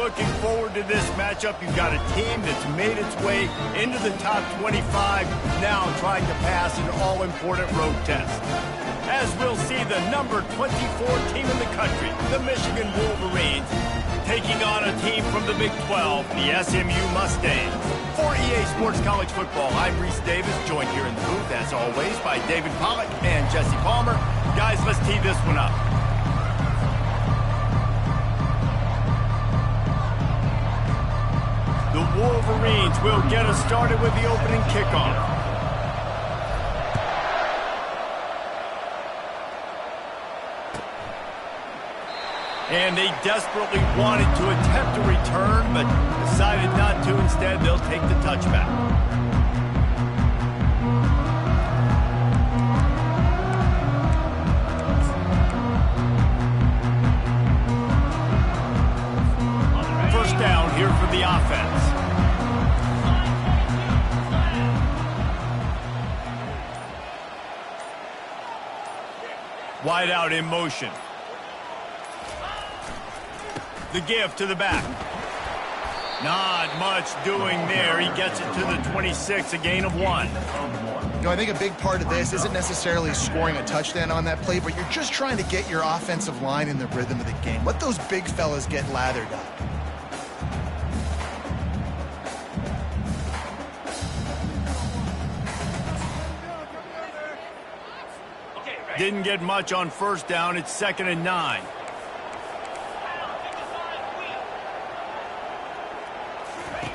looking forward to this matchup. You've got a team that's made its way into the top 25, now trying to pass an all-important road test. As we'll see the number 24 team in the country, the Michigan Wolverines, taking on a team from the Big 12, the SMU Mustangs. For EA Sports College Football, I'm Reese Davis, joined here in the booth, as always, by David Pollack and Jesse Palmer. Guys, let's tee this one up. The Wolverines will get us started with the opening kickoff. And they desperately wanted to attempt a return, but decided not to. Instead, they'll take the touchback. First down here for the offense. Wide out in motion. The give to the back. Not much doing there. He gets it to the 26, a gain of 1. You know, I think a big part of this isn't necessarily scoring a touchdown on that play, but you're just trying to get your offensive line in the rhythm of the game. Let those big fellas get lathered up. Didn't get much on first down. It's 2nd and 9.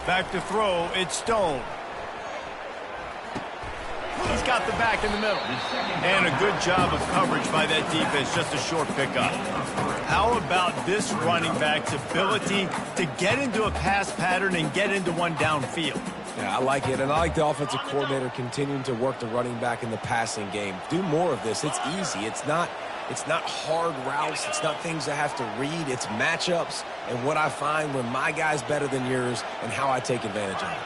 Back to throw, it's Stone. He's got the back in the middle. And a good job of coverage by that defense, just a short pickup. How about this running back's ability to get into a pass pattern and get into one downfield? Yeah, I like it, and I like the offensive coordinator continuing to work the running back in the passing game. Do more of this. It's easy. It's not hard routes. It's not things I have to read. It's matchups and what I find when my guy's better than yours and how I take advantage of it.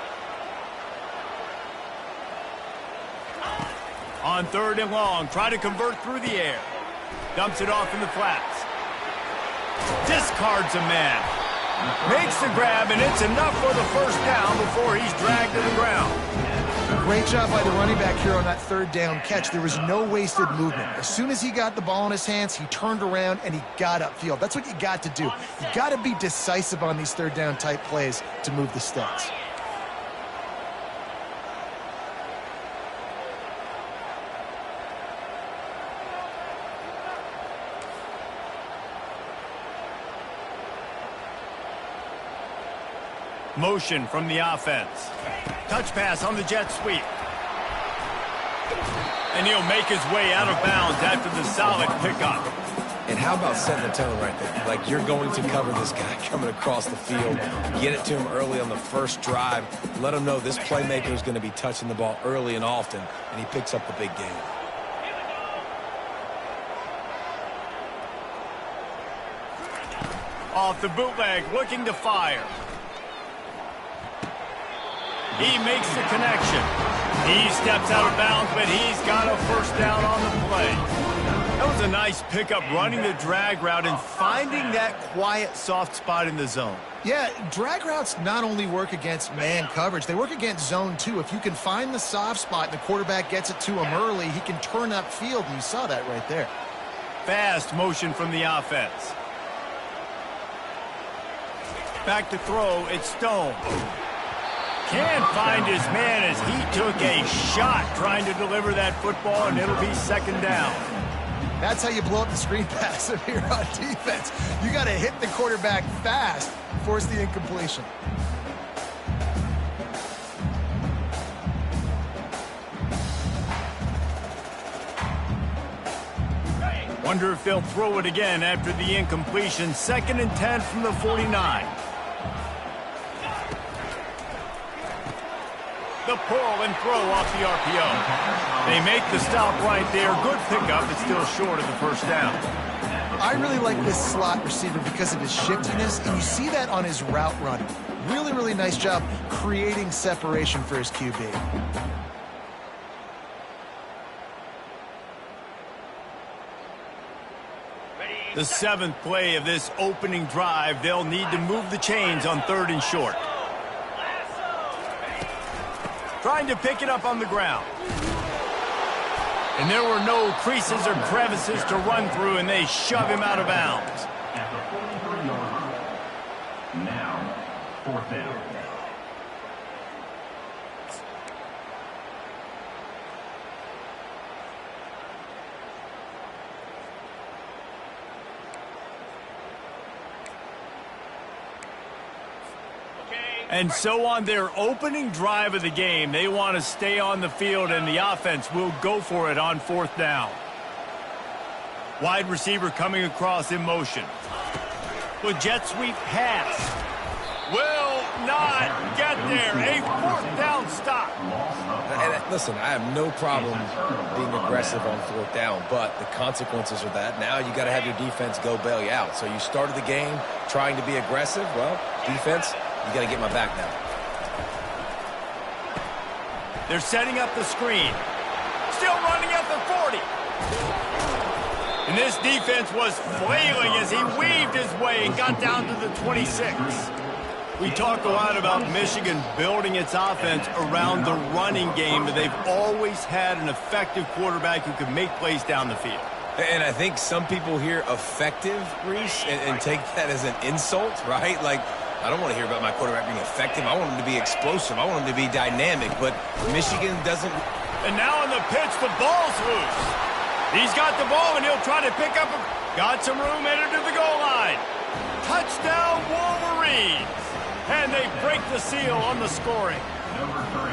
On 3rd and long, try to convert through the air. Dumps it off in the flats. Discards a man. Makes the grab, and it's enough for the first down before he's dragged to the ground. Great job by the running back here on that 3rd down catch. There was no wasted movement. As soon as he got the ball in his hands, he turned around and he got upfield. That's what you got to do. You got to be decisive on these 3rd down type plays to move the sticks. Motion from the offense. Touch pass on the jet sweep. And he'll make his way out of bounds after the solid pickup. And how about setting the tone right there? Like, you're going to cover this guy coming across the field. Get it to him early on the first drive. Let him know this playmaker is going to be touching the ball early and often, and he picks up the big game. Off the bootleg, looking to fire. He makes the connection. He steps out of bounds, but he's got a first down on the play. That was a nice pickup, running the drag route and finding that quiet, soft spot in the zone. Yeah, drag routes not only work against man coverage, they work against zone too. If you can find the soft spot and the quarterback gets it to him early, he can turn upfield, and you saw that right there. Fast motion from the offense. Back to throw, it's Stone. Can't find his man as he took a shot trying to deliver that football, and it'll be 2nd down. That's how you blow up the screen pass if you're on defense. You got to hit the quarterback fast, force the incompletion. Wonder if they'll throw it again after the incompletion. 2nd and 10 from the 49. The pull and throw off the RPO. They make the stop right there. Good pickup, but still short of the first down. I really like this slot receiver because of his shiftiness, and you see that on his route running. Really, really nice job creating separation for his QB. The 7th play of this opening drive, they'll need to move the chains on 3rd and short. Trying to pick it up on the ground. And there were no creases or crevices to run through, and they shove him out of bounds. At the 43-yard line. Now, 4th down. And so on their opening drive of the game, they want to stay on the field, and the offense will go for it on 4th down. Wide receiver coming across in motion. The jet sweep pass. Will not get there. A 4th down stop. And listen, I have no problem being aggressive on 4th down, but the consequences are that now you got to have your defense go bail you out. So you started the game trying to be aggressive. Well, defense, you got to get my back now. They're setting up the screen. Still running at the 40. And this defense was flailing as he weaved his way and got down to the 26. We talk a lot about Michigan building its offense around the running game, but they've always had an effective quarterback who can make plays down the field. And I think some people hear effective, Reese, and take that as an insult, right? Like, I don't want to hear about my quarterback being effective. I want him to be explosive. I want him to be dynamic, but Michigan doesn't. And now on the pitch, the ball's loose. He's got the ball, and he'll try to pick up. Got some room, headed to the goal line. Touchdown, Wolverines. And they break the seal on the scoring. Number 3.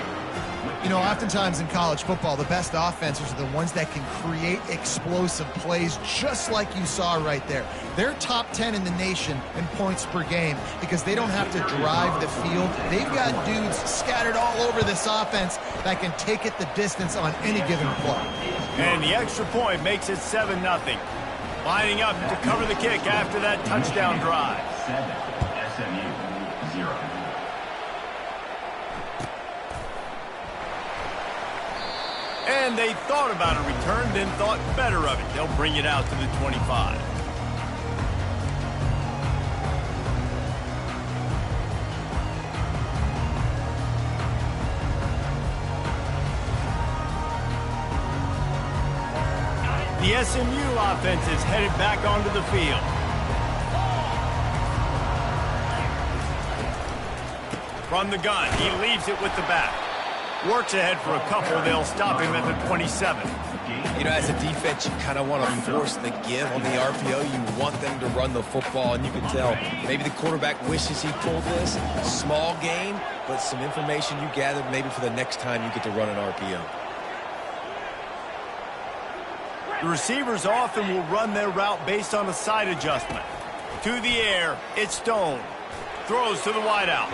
You know, oftentimes in college football, the best offenses are the ones that can create explosive plays just like you saw right there. They're top 10 in the nation in points per game because they don't have to drive the field. They've got dudes scattered all over this offense that can take it the distance on any given play. And the extra point makes it 7-0. Lining up to cover the kick after that touchdown drive. 7, SMU, 0. And they thought about a return, then thought better of it. They'll bring it out to the 25. The SMU offense is headed back onto the field. From the gun, he leaves it with the back. Works ahead for a couple. They'll stop him at the 27. You know, as a defense, you kind of want to force the give on the RPO. You want them to run the football, and you can tell maybe the quarterback wishes he pulled this. Small gain, but some information you gathered maybe for the next time you get to run an RPO. The receivers often will run their route based on a side adjustment. To the air, it's Stone. Throws to the wideout.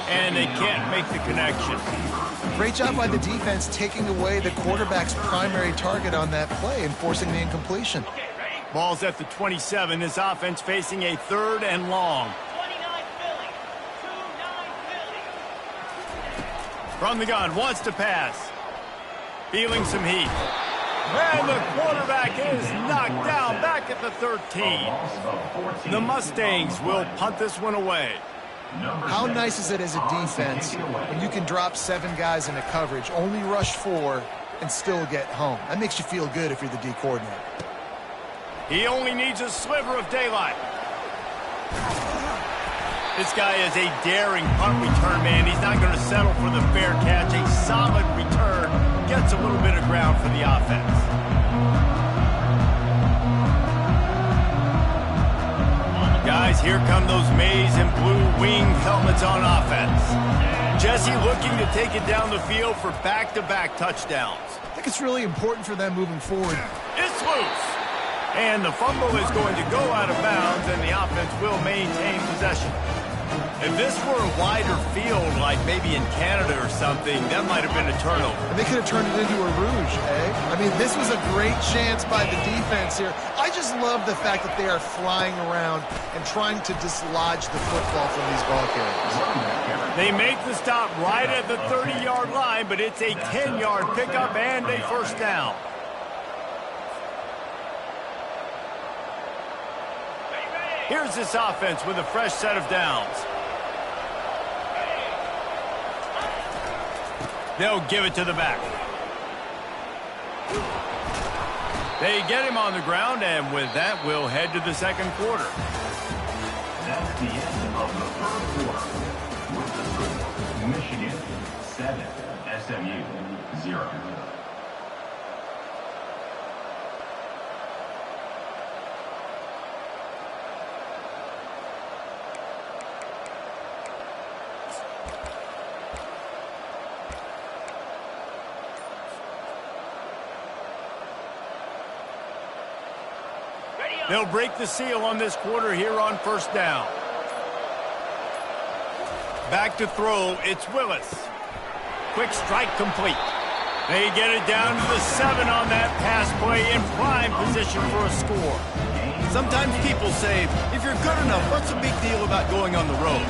And they can't make the connection. Great job by the defense taking away the quarterback's primary target on that play and forcing the incompletion. Ball's at the 27. This offense facing a 3rd and long. From the gun, wants to pass. Feeling some heat. And the quarterback is knocked down back at the 13. The Mustangs will punt this one away. How nice is it as a defense when you can drop 7 guys into coverage, only rush 4, and still get home? That makes you feel good if you're the D coordinator. He only needs a sliver of daylight. This guy is a daring punt return man. He's not going to settle for the fair catch. A solid return gets a little bit of ground for the offense. Guys, here come those maize and blue winged helmets on offense. Jesse looking to take it down the field for back-to-back touchdowns. I think it's really important for them moving forward. It's loose. And the fumble is going to go out of bounds, and the offense will maintain possession. If this were a wider field, like maybe in Canada or something, that might have been a turnover. And they could have turned it into a rouge, eh? I mean, this was a great chance by the defense here. I just love the fact that they are flying around and trying to dislodge the football from these ball carriers. They make the stop right at the 30-yard line, but it's a 10-yard pickup and a 1st down. Here's this offense with a fresh set of downs. They'll give it to the back. They get him on the ground, and with that, we'll head to the second quarter. That's the end of the first quarter. With the score, Michigan 7, SMU 0. They'll break the seal on this quarter here on first down. Back to throw, it's Willis. Quick strike complete. They get it down to the 7 on that pass play in prime position for a score. Sometimes people say, if you're good enough, what's the big deal about going on the road?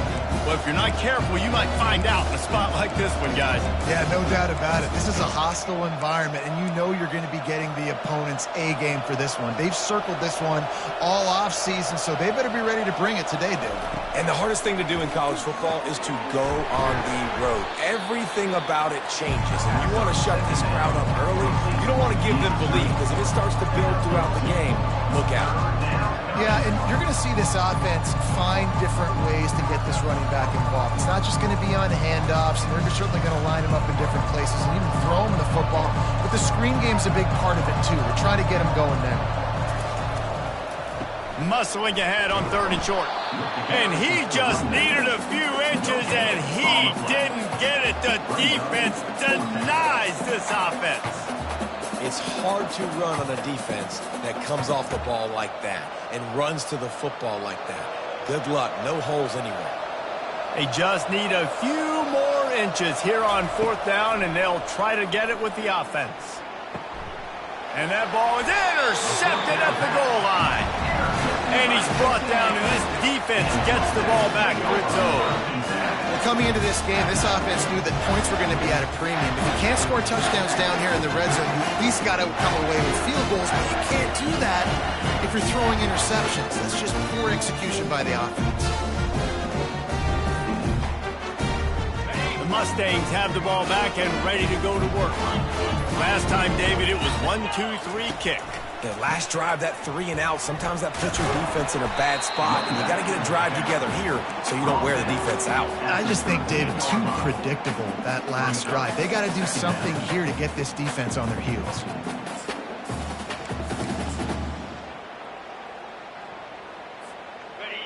Well, if you're not careful, you might find out in a spot like this one, guys. Yeah, no doubt about it. This is a hostile environment, and you know you're going to be getting the opponent's A game for this one. They've circled this one all off season, so they better be ready to bring it today, David. And the hardest thing to do in college football is to go on the road. Everything about it changes, and you want to shut this crowd up early. You don't want to give them belief, because if it starts to build throughout the game, look out. Yeah, and you're going to see this offense find different ways to get this running back involved. It's not just going to be on handoffs, and they're certainly going to line him up in different places and even throw him the football. But the screen game's a big part of it, too. They're trying to get him going there. Muscling ahead on 3rd and short. And he just needed a few inches, and he didn't get it. The defense denies this offense. It's hard to run on a defense that comes off the ball like that and runs to the football like that. Good luck. No holes anywhere. They just need a few more inches here on 4th down, and they'll try to get it with the offense. And that ball is intercepted at the goal line. And he's brought down, and this defense gets the ball back for its own. Coming into this game, this offense knew that points were going to be at a premium. If you can't score touchdowns down here in the red zone, you at least got to come away with field goals, but you can't do that if you're throwing interceptions. That's just poor execution by the offense. The Mustangs have the ball back and ready to go to work. Last time, David, it was 1-2-3 kick. The last drive, that 3 and out, sometimes that puts your defense in a bad spot. And you got to get a drive together here so you don't wear the defense out. I just think, David, too predictable, that last drive. They got to do something here to get this defense on their heels.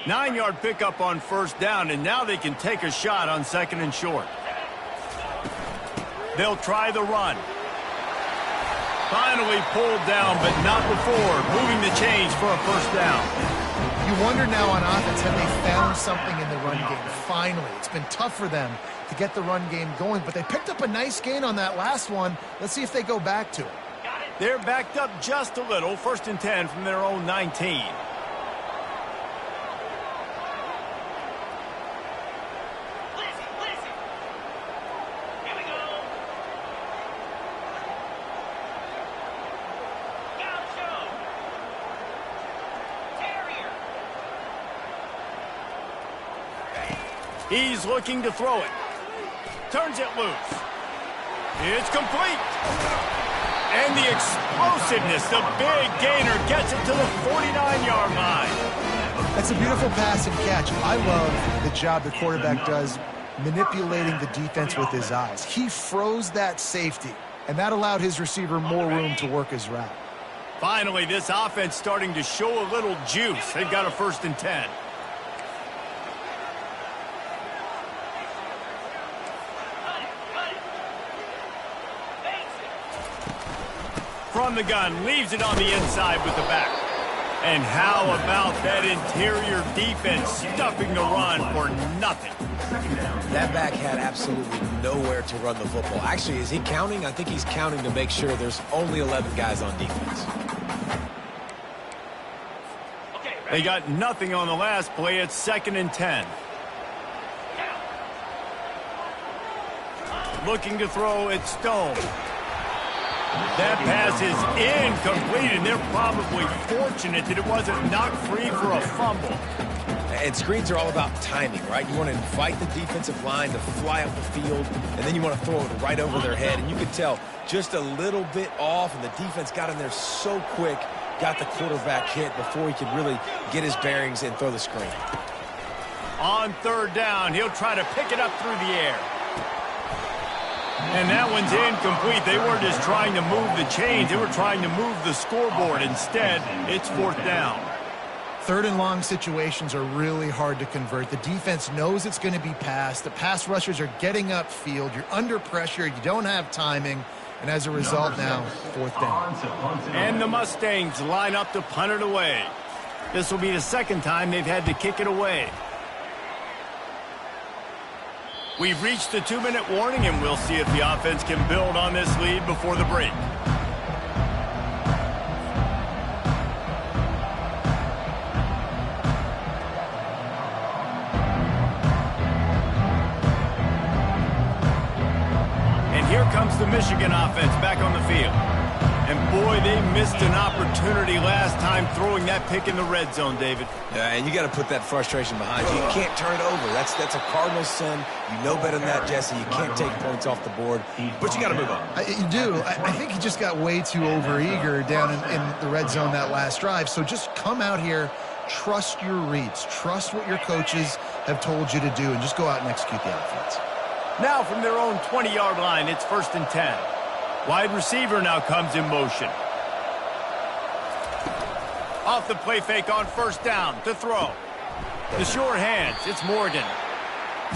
Nine-yard pickup on 1st down, and now they can take a shot on 2nd and short. They'll try the run. Finally pulled down, but not before moving the chains for a 1st down. You wonder now on offense, have they found something in the run game? Finally, it's been tough for them to get the run game going, but they picked up a nice gain on that last one. Let's see if they go back to it. They're backed up just a little. 1st and 10 from their own 19. He's looking to throw it. Turns it loose. It's complete. And the explosiveness, the big gainer gets it to the 49-yard line. That's a beautiful pass and catch. I love the job the quarterback does manipulating the defense with his eyes. He froze that safety, and that allowed his receiver more room to work his route. Finally, this offense starting to show a little juice. They've got a 1st and 10. From the gun, leaves it on the inside with the back. And how about that interior defense stuffing the run for nothing? That back had absolutely nowhere to run the football. Actually, is he counting? I think he's counting to make sure there's only 11 guys on defense. They got nothing on the last play. It's 2nd and 10. Looking to throw, it's Stone. That pass is incomplete, and they're probably fortunate that it wasn't knocked free for a fumble. And screens are all about timing, right? You want to invite the defensive line to fly up the field, and then you want to throw it right over their head. And you could tell just a little bit off, and the defense got in there so quick, got the quarterback hit before he could really get his bearings and throw the screen. On third down, he'll try to pick it up through the air. And that one's incomplete. They weren't just trying to move the chains. They were trying to move the scoreboard. Instead, it's fourth down. Third and long situations are really hard to convert. The defense knows it's going to be passed. The pass rushers are getting upfield. You're under pressure. You don't have timing. And as a result now, fourth down. And the Mustangs line up to punt it away. This will be the second time they've had to kick it away. We've reached the 2-minute warning, and we'll see if the offense can build on this lead before the break. And here comes the Michigan offense back on the field. And boy, they missed an opportunity last time throwing that pick in the red zone, David. Yeah, and you got to put that frustration behind you. You can't turn it over. That's a Cardinals sin. You know better than that, Jesse. You can't take points off the board, but you got to move on. You do. I think he just got way too overeager down in the red zone that last drive. So just come out here, trust your reads, trust what your coaches have told you to do, and just go out and execute the offense. Now from their own 20-yard line, it's 1st and 10. Wide receiver now comes in motion. Off the play fake on first down to throw. The short hands, it's Morgan.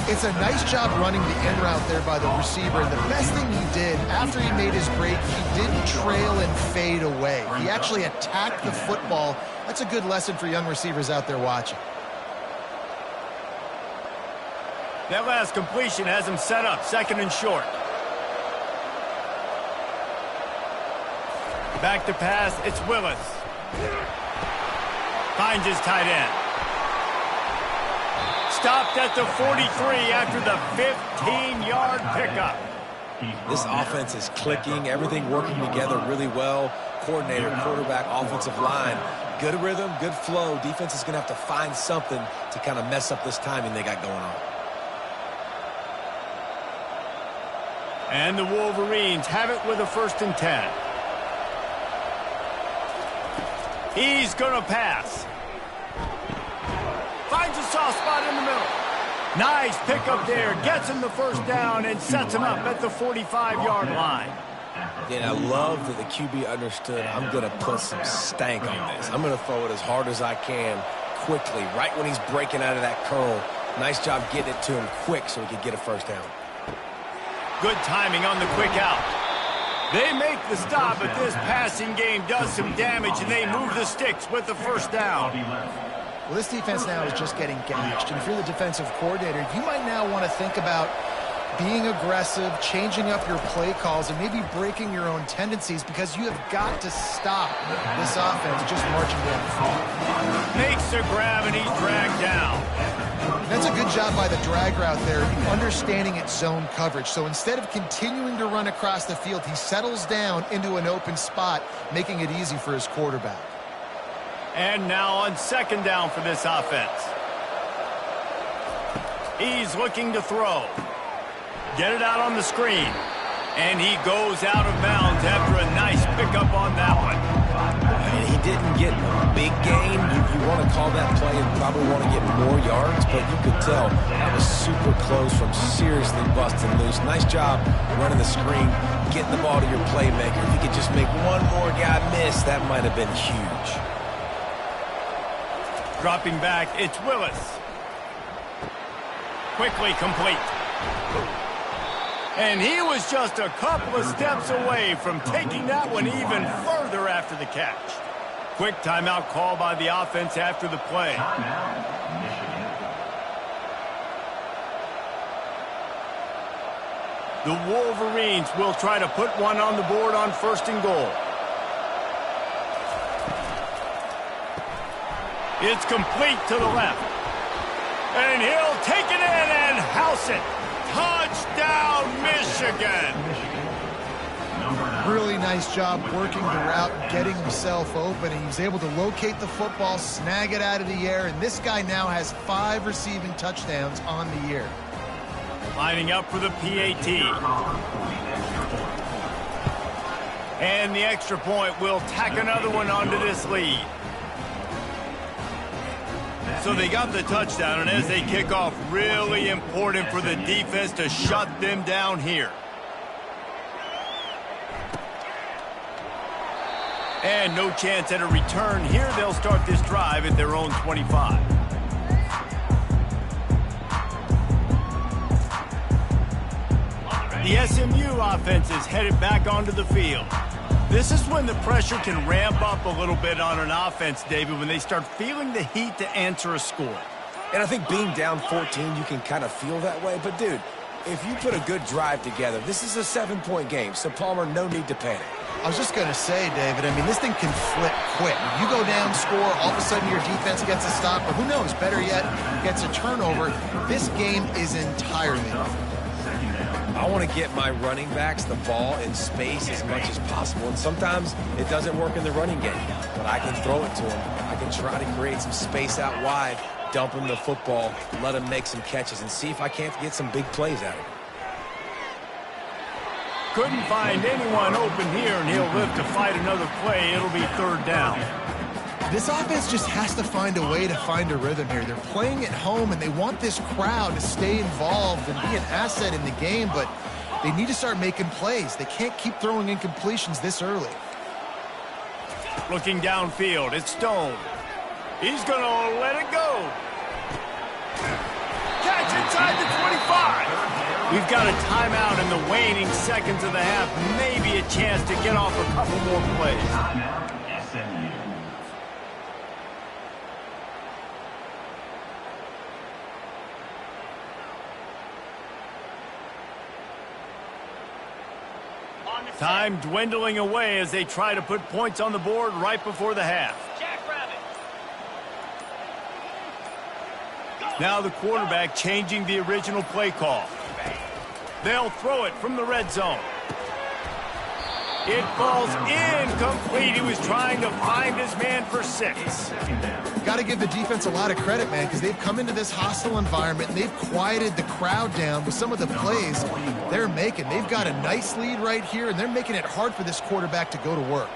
It's a nice job running the in route there by the receiver. And the best thing he did after he made his break, he didn't trail and fade away. He actually attacked the football. That's a good lesson for young receivers out there watching. That last completion has him set up, 2nd and short. Back to pass, it's Willis. Finds his tight end. Stopped at the 43 after the 15-yard pickup. This offense is clicking, everything working together really well. Coordinator, quarterback, offensive line. Good rhythm, good flow. Defense is going to have to find something to kind of mess up this timing they got going on. And the Wolverines have it with a 1st and 10. He's going to pass. Finds a soft spot in the middle. Nice pickup there. Gets him the first down and sets him up at the 45-yard line. Yeah, I love that the QB understood I'm going to put some stank on this. I'm going to throw it as hard as I can quickly, right when he's breaking out of that curl. Nice job getting it to him quick so he could get a first down. Good timing on the quick out. They make the stop, but this passing game does some damage, and they move the sticks with the first down. Well, this defense now is just getting gashed. And if you're the defensive coordinator, you might now want to think about being aggressive, changing up your play calls, and maybe breaking your own tendencies, because you have got to stop this offense just marching down the field. Makes the grab, and he's dragged down. That's a good job by the drag route there, understanding its zone coverage. So instead of continuing to run across the field, he settles down into an open spot, making it easy for his quarterback. And now on 2nd down for this offense. He's looking to throw. Get it out on the screen. And he goes out of bounds after a nice pickup on that one. And he didn't get a big gain. You want to call that play and probably want to get more yards, but you could tell that was super close from seriously busting loose. Nice job running the screen, getting the ball to your playmaker. If you could just make one more guy miss, that might have been huge. Dropping back, it's Willis. Quickly complete. And he was just a couple of steps away from taking that one even further after the catch. Quick timeout call by the offense after the play. The Wolverines will try to put one on the board on 1st and goal. It's complete to the left. And he'll take it in and house it. Touchdown, Michigan. Really nice job working the route and getting himself open. And he was able to locate the football, snag it out of the air, and this guy now has 5 receiving touchdowns on the year. Lining up for the PAT. And the extra point will tack another one onto this lead. So they got the touchdown, and as they kick off, really important for the defense to shut them down here. And no chance at a return here. They'll start this drive at their own 25. The SMU offense is headed back onto the field. This is when the pressure can ramp up a little bit on an offense, David, when they start feeling the heat to answer a score. And I think being down 14, you can kind of feel that way. But, dude, if you put a good drive together, this is a 7-point game. So, Palmer, no need to panic. I was just going to say, David, I mean, this thing can flip quick. You go down, score, all of a sudden your defense gets a stop, or who knows, better yet, gets a turnover. This game is entirely different. I want to get my running backs the ball in space as much as possible. And sometimes it doesn't work in the running game, but I can throw it to them. I can try to create some space out wide, dump him the football, let him make some catches, and see if I can't get some big plays out of him. Couldn't find anyone open here, and he'll live to fight another play. It'll be 3rd down. This offense just has to find a way to find a rhythm here. They're playing at home, and they want this crowd to stay involved and be an asset in the game, but they need to start making plays. They can't keep throwing incompletions this early. Looking downfield, it's Stone. He's going to let it go. Catch inside the 25. We've got a timeout in the waning seconds of the half. Maybe a chance to get off a couple more plays. Time dwindling away as they try to put points on the board right before the half. Now the quarterback changing the original play call. They'll throw it from the red zone. It falls incomplete. He was trying to find his man for 6. Got to give the defense a lot of credit, man, because they've come into this hostile environment and they've quieted the crowd down with some of the plays they're making. They've got a nice lead right here, and they're making it hard for this quarterback to go to work.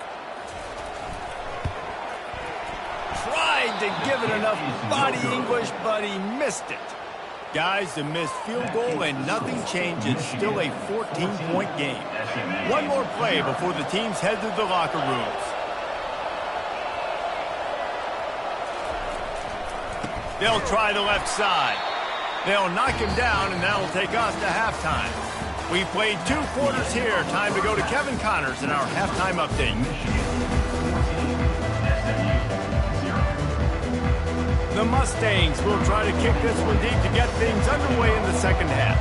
Tried to give it enough body English, but he missed it. Guys, the missed field goal and nothing changes. Still a 14-point game. One more play before the teams head to the locker rooms. They'll try the left side. They'll knock him down, and that'll take us to halftime. We played 2 quarters here. Time to go to Kevin Connors in our halftime update. The Mustangs will try to kick this one deep to get things underway in the second half.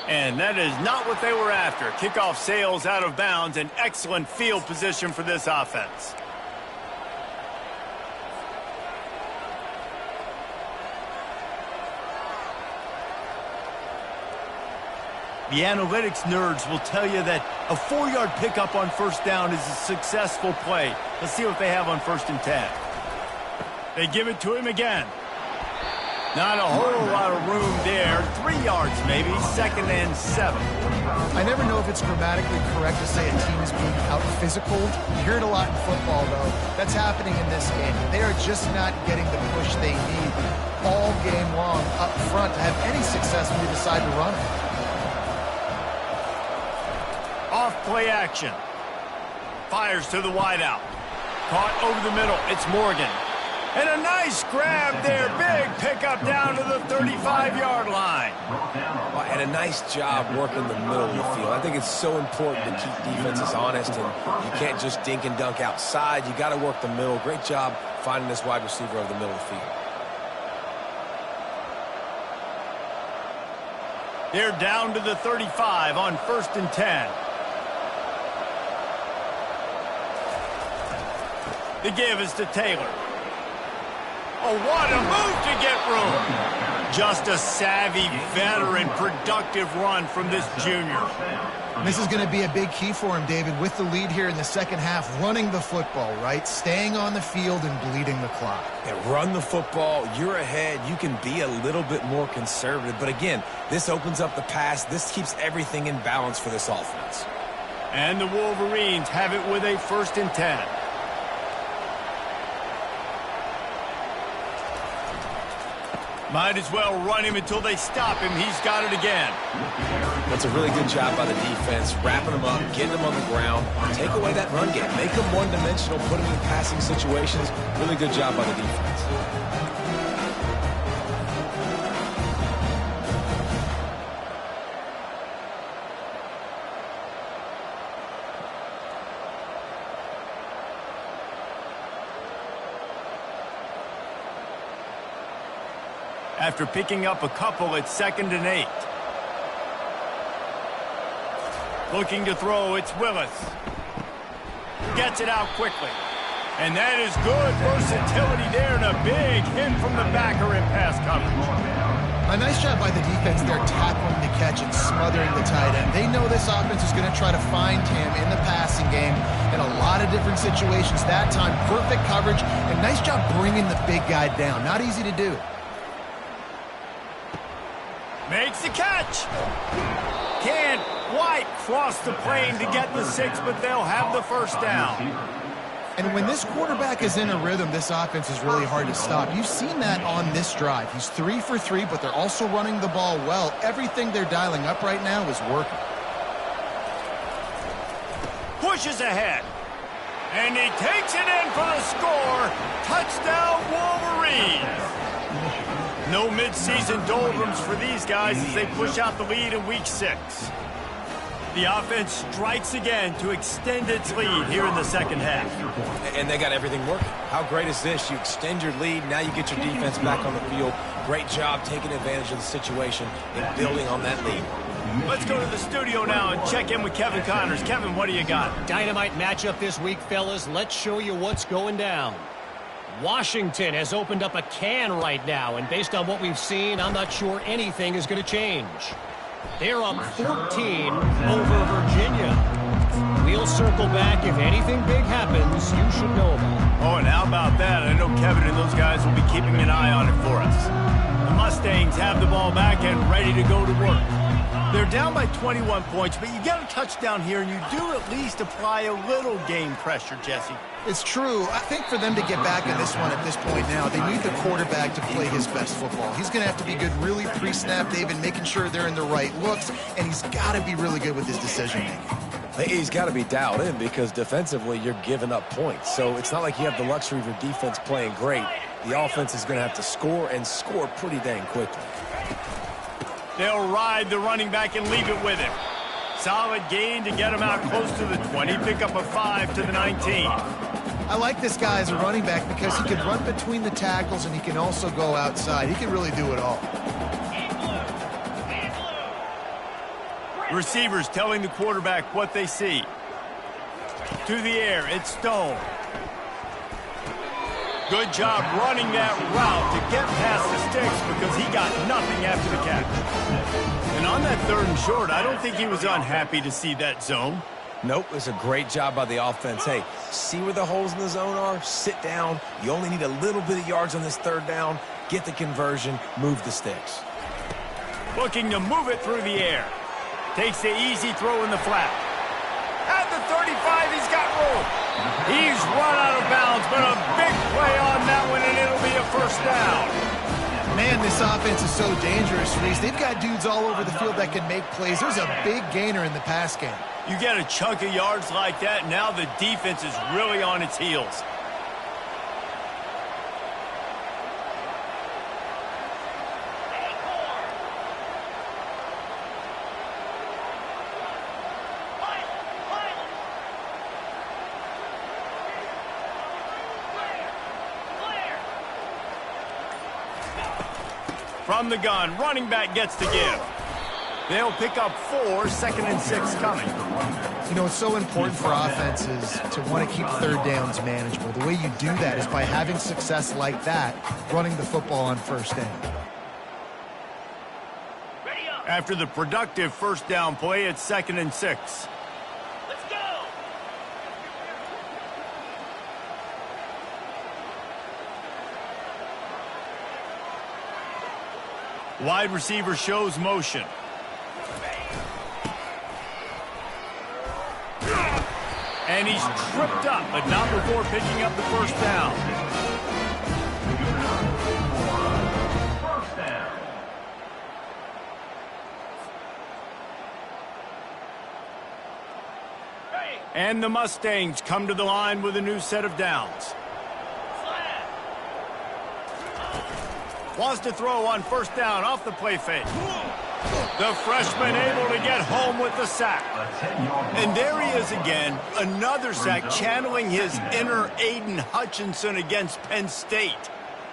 And that is not what they were after. Kickoff sails out of bounds, and excellent field position for this offense. The analytics nerds will tell you that a 4-yard pickup on 1st down is a successful play. Let's see what they have on 1st and 10. They give it to him again. Not a whole lot of room there. 3 yards maybe, 2nd and 7. I never know if it's grammatically correct to say a team is being out-physicaled. You hear it a lot in football, though. That's happening in this game. They are just not getting the push they need all game long up front to have any success when you decide to run it. Off play action. Fires to the wideout. Caught over the middle. It's Morgan. And a nice grab there. Big pickup down to the 35-yard line. And a nice job working the middle of the field. I think it's so important to keep defenses honest, and you can't just dink and dunk outside. You got to work the middle. Great job finding this wide receiver over the middle of the field. They're down to the 35 on 1st and 10. The give is to Taylor. Oh, what a move to get room. Just a savvy, veteran, productive run from this junior. This is going to be a big key for him, David, with the lead here in the second half, running the football, right? Staying on the field and bleeding the clock. Yeah, run the football. You're ahead. You can be a little bit more conservative. But again, this opens up the pass. This keeps everything in balance for this offense. And the Wolverines have it with a 1st and 10. Might as well run him until they stop him. He's got it again. That's a really good job by the defense, wrapping them up, getting them on the ground. Take away that run game. Make them one-dimensional, put them in passing situations. Really good job by the defense. After picking up a couple, it's 2nd and 8. Looking to throw, it's Willis. Gets it out quickly. And that is good versatility there, and a big hit from the backer in pass coverage. A nice job by the defense there, tackling the catch and smothering the tight end. They know this offense is going to try to find him in the passing game in a lot of different situations. That time, perfect coverage, and nice job bringing the big guy down. Not easy to do. Makes the catch. Can't quite cross the plane to get the 6, but they'll have the 1st down. And when this quarterback is in a rhythm, this offense is really hard to stop. You've seen that on this drive. He's 3 for 3, but they're also running the ball well. Everything they're dialing up right now is working. Pushes ahead. And he takes it in for the score. Touchdown, Wolverines. No midseason doldrums for these guys as they push out the lead in Week 6. The offense strikes again to extend its lead here in the second half. And they got everything working. How great is this? You extend your lead, now you get your defense back on the field. Great job taking advantage of the situation and building on that lead. Let's go to the studio now and check in with Kevin Connors. Kevin, what do you got? Dynamite matchup this week, fellas. Let's show you what's going down. Washington has opened up a can right now, and based on what we've seen, I'm not sure anything is going to change. They're up 14 over Virginia. We'll circle back. If anything big happens, you should know about it. Oh, and how about that? I know Kevin and those guys will be keeping an eye on it for us. The Mustangs have the ball back and ready to go to work. They're down by 21 points, but you get a touchdown here, and you do at least apply a little game pressure, Jesse. It's true. I think for them to get back in this one at this point now, they need the quarterback to play his best football. He's going to have to be good really pre-snap, David, making sure they're in the right looks, and he's got to be really good with his decision-making. He's got to be dialed in because defensively you're giving up points. So it's not like you have the luxury of your defense playing great. The offense is going to have to score and score pretty dang quickly. They'll ride the running back and leave it with him. Solid gain to get him out close to the 20. Pick up a 5 to the 19. I like this guy as a running back because he can run between the tackles and he can also go outside. He can really do it all. Receivers telling the quarterback what they see. To the air, it's Stone. Good job running that route to get past the sticks because he got nothing after the catch. And on that 3rd and short, I don't think he was unhappy to see that zone. Nope, it's a great job by the offense. Hey, see where the holes in the zone are? Sit down. You only need a little bit of yards on this 3rd down. Get the conversion. Move the sticks. Looking to move it through the air. Takes the easy throw in the flat. At the 35, he's got room. He's run out of bounds, but a big play on that one, and it'll be a 1st down. Man, this offense is so dangerous, Reese. They've got dudes all over the field that can make plays. There's a big gainer in the pass game. You get a chunk of yards like that, now the defense is really on its heels. From the gun, running back gets to give. They'll pick up 4, 2nd and 6 coming. You know, it's so important for offenses to want to keep third downs manageable. The way you do that is by having success like that, running the football on first down. After the productive first down play, it's 2nd and 6. Wide receiver shows motion. And he's tripped up, but not before picking up the first down. And the Mustangs come to the line with a new set of downs. Wants to throw on first down off the play fake. The freshman able to get home with the sack. And there he is again, another sack, channeling his inner Aiden Hutchinson against Penn State.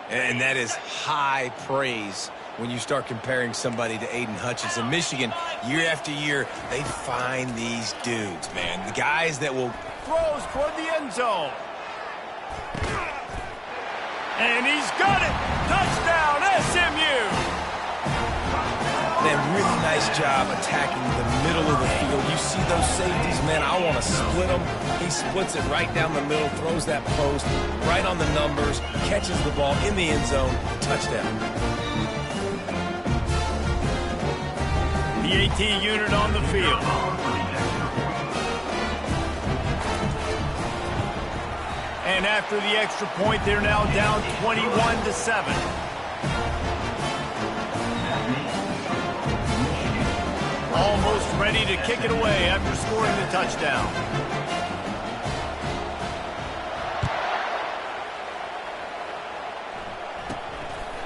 And that is high praise when you start comparing somebody to Aiden Hutchinson. Michigan, year after year, they find these dudes, man. The guys that will... Throws toward the end zone. And he's got it! Touchdown, SMU! Man, really nice job attacking the middle of the field. You see those safeties, man, I want to split them. He splits it right down the middle, throws that post, right on the numbers, catches the ball in the end zone, touchdown. The AT unit on the field. And after the extra point, they're now down 21-7. Almost ready to kick it away after scoring the touchdown.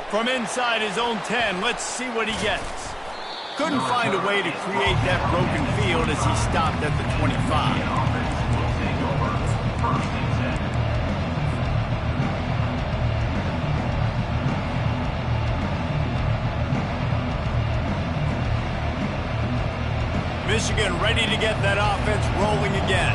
From inside his own 10, let's see what he gets. Couldn't find a way to create that broken field as he stopped at the 25. Michigan ready to get that offense rolling again.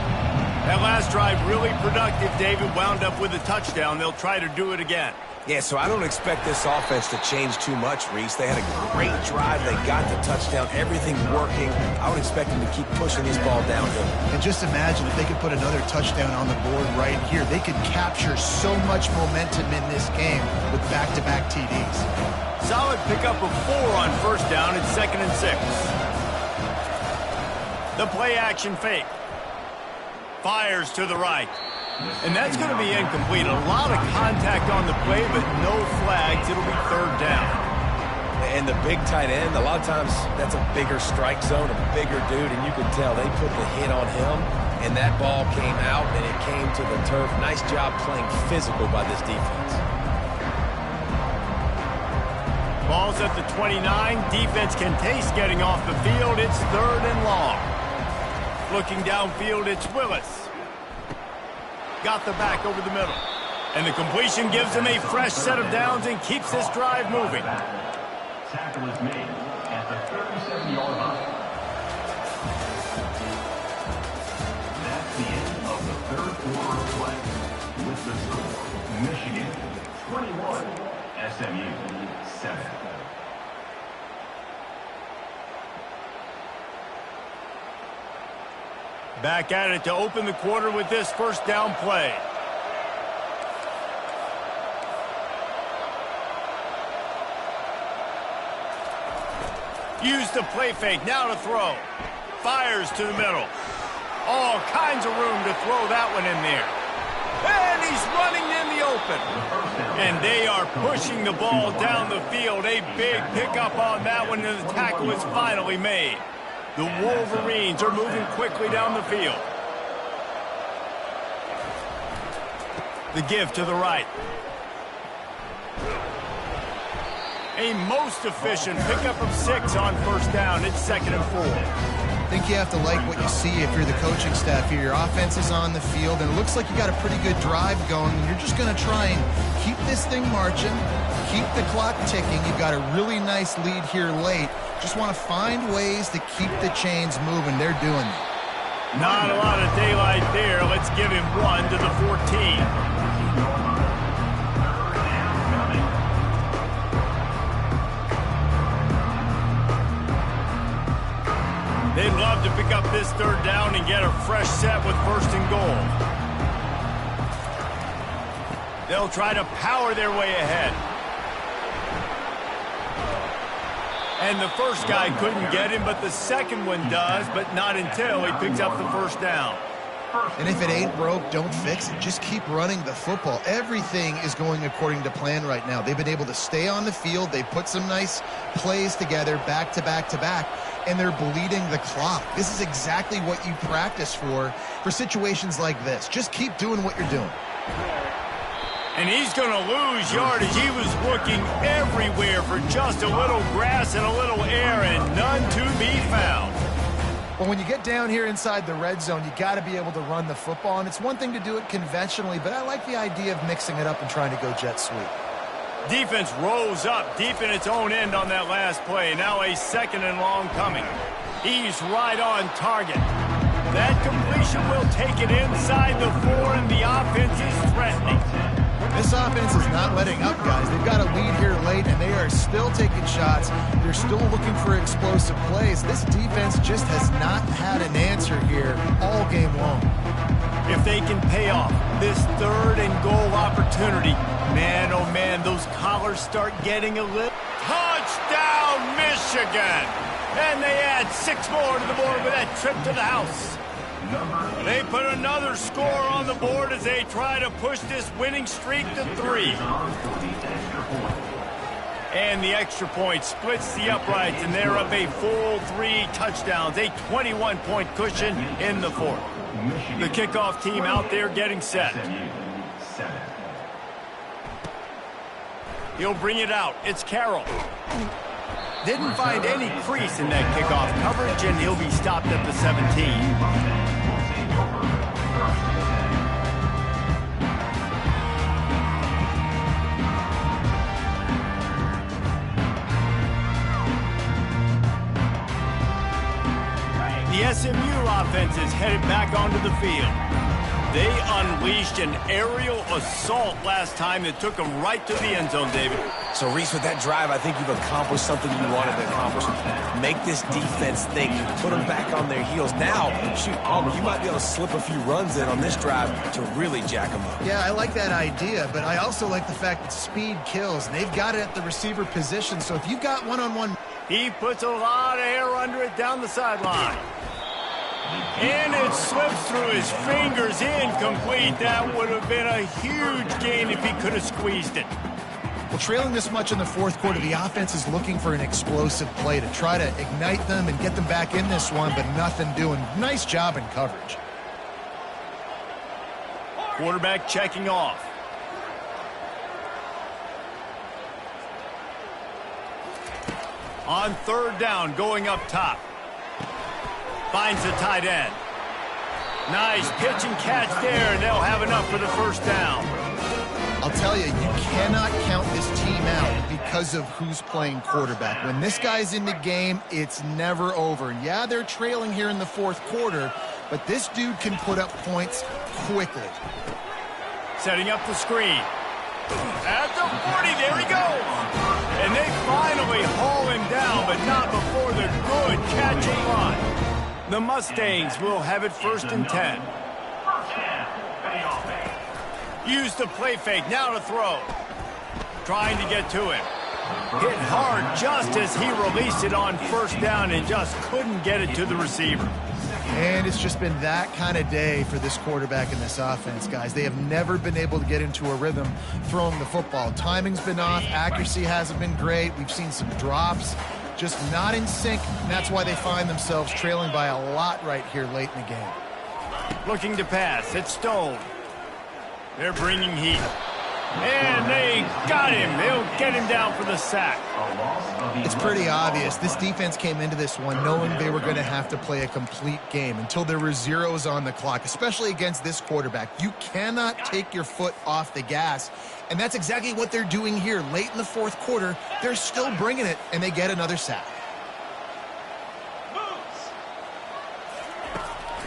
That last drive really productive. David wound up with a touchdown. They'll try to do it again. Yeah, so I don't expect this offense to change too much, Reese. They had a great drive. They got the touchdown. Everything's working. I would expect them to keep pushing this ball downhill. And just imagine if they could put another touchdown on the board right here. They could capture so much momentum in this game with back-to-back TDs. Solid pickup of 4 on first down. It's 2nd and 6. The play action fake. Fires to the right. And that's going to be incomplete. A lot of contact on the play, but no flags. It'll be 3rd down. And the big tight end, a lot of times that's a bigger strike zone, a bigger dude, and you can tell they put the hit on him, and that ball came out, and it came to the turf. Nice job playing physical by this defense. Ball's at the 29. Defense can taste getting off the field. It's 3rd and long. Looking downfield, it's Willis. Got the back over the middle. And the completion gives him a fresh set of downs and keeps this drive moving. Tackle is made at the 37-yard line. That's the end of the 3rd quarter of play. With the score, Michigan 21, SMU 7. Back at it to open the quarter with this first down play. Use the play fake, now to throw. Fires to the middle. All kinds of room to throw that one in there. And he's running in the open. And they are pushing the ball down the field. A big pickup on that one, and the tackle is finally made. The Wolverines are moving quickly down the field. The give to the right. A most efficient pickup of 6 on first down. It's 2nd and 4. I think you have to like what you see if you're the coaching staff here. Your offense is on the field, and it looks like you got a pretty good drive going. You're just going to try and keep this thing marching, keep the clock ticking. You've got a really nice lead here late. Just want to find ways to keep the chains moving. They're doing that. Not a lot of daylight there. Let's give him 1 to the 14. They'd love to pick up this third down and get a fresh set with 1st and goal. They'll try to power their way ahead. And the first guy couldn't get him, but the second one does, but not until he picks up the 1st down. And if it ain't broke, don't fix it. Just keep running the football. Everything is going according to plan right now. They've been able to stay on the field. They put some nice plays together back to back to back, and they're bleeding the clock. This is exactly what you practice for situations like this. Just keep doing what you're doing. And he's going to lose yardage. He was looking everywhere for just a little grass and a little air, and none to be found. Well, when you get down here inside the red zone, you got to be able to run the football. And it's one thing to do it conventionally, but I like the idea of mixing it up and trying to go jet sweep. Defense rose up deep in its own end on that last play. Now a 2nd and long coming. He's right on target. That completion will take it inside the 4, and the offense is threatening. This offense is not letting up, guys. They've got a lead here late, and they are still taking shots. They're still looking for explosive plays. This defense just has not had an answer here all game long. If they can pay off this 3rd and goal opportunity, man, oh man, those collars start getting a little. Touchdown, Michigan! And they add 6 more to the board with that trip to the house. They put another score on the board as they try to push this winning streak to 3. And the extra point splits the uprights, and they're up a full 3 touchdowns, a 21-point cushion in the 4th. The kickoff team out there getting set. He'll bring it out. It's Carroll. Didn't find any crease in that kickoff coverage, and he'll be stopped at the 17. The SMU offense is headed back onto the field. They unleashed an aerial assault last time that took them right to the end zone, David. So, Reese, with that drive, I think you've accomplished something you wanted to accomplish. Make this defense think. Put them back on their heels. Now, shoot, you might be able to slip a few runs in on this drive to really jack them up. Yeah, I like that idea, but I also like the fact that speed kills, and they've got it at the receiver position. So if you've got one-on-one... He puts a lot of air under it down the sideline. And it slips through his fingers, incomplete. That would have been a huge gain if he could have squeezed it. Well, trailing this much in the 4th quarter, the offense is looking for an explosive play to try to ignite them and get them back in this one, but nothing doing. Nice job in coverage. Quarterback checking off. On 3rd down, going up top. Finds the tight end. Nice pitch and catch there, and they'll have enough for the 1st down. I'll tell you, you cannot count this team out because of who's playing quarterback. When this guy's in the game, it's never over. Yeah, they're trailing here in the 4th quarter, but this dude can put up points quickly. Setting up the screen. At the 40, there he goes. And they finally haul him down, but not before the good catch and run. The Mustangs will have it 1st and 10. Use the play fake, now to throw. Trying to get to him. Hit hard just as he released it on 1st down and just couldn't get it to the receiver. And it's just been that kind of day for this quarterback in this offense, guys. They have never been able to get into a rhythm throwing the football. Timing's been off. Accuracy hasn't been great. We've seen some drops. Just not in sync, and that's why they find themselves trailing by a lot right here late in the game. Looking to pass. It's Stone. They're bringing heat. And they got him. They'll get him down for the sack. It's pretty obvious. This defense came into this one knowing they were going to have to play a complete game until there were zeros on the clock, especially against this quarterback. You cannot take your foot off the gas, and that's exactly what they're doing here. Late in the 4th quarter, they're still bringing it, and they get another sack.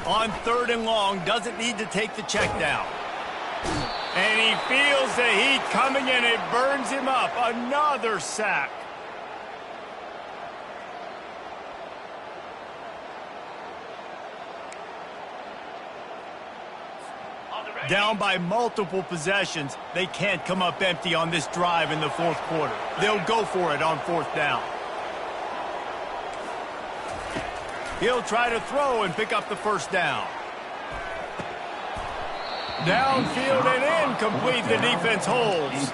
On 3rd and long, doesn't need to take the check down. And he feels the heat coming and it burns him up. Another sack. Down by multiple possessions, they can't come up empty on this drive in the 4th quarter. They'll go for it on 4th down. He'll try to throw and pick up the 1st down. Downfield and incomplete. The defense holds.